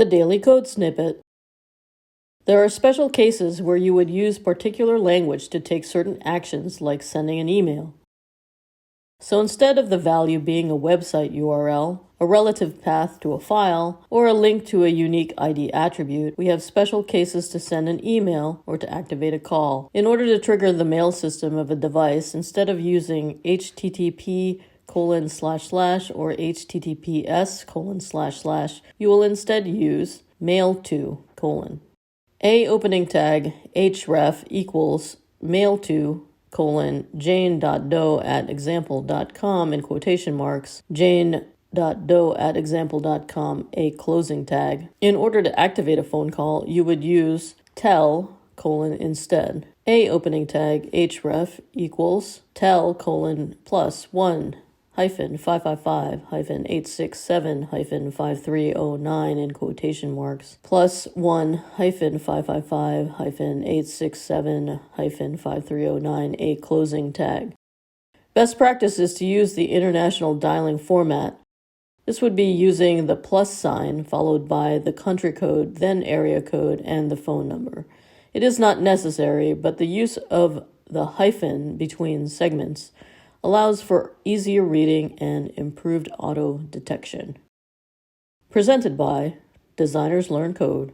The Daily Code Snippet. There are special cases where you would use particular language to take certain actions, like sending an email. So instead of the value being a website URL, a relative path to a file, or a link to a unique ID attribute, we have special cases to send an email or to activate a call. In order to trigger the mail system of a device, instead of using HTTP:// or HTTPS://, you will instead use mail_to:. A opening tag href equals mail_to: jane.doe@example.com in quotation marks, jane.doe@example.com, a closing tag. In order to activate a phone call, you would use tell: instead. A opening tag href equals tell: +1 -555 -867 -5309 in quotation marks, +1 -555 -867 -5309, a closing tag. Best practice is to use the international dialing format. This would be using the plus sign followed by the country code, then area code, and the phone number. It is not necessary, but the use of the hyphen between segments allows for easier reading and improved auto detection. Presented by Designers Learn Code.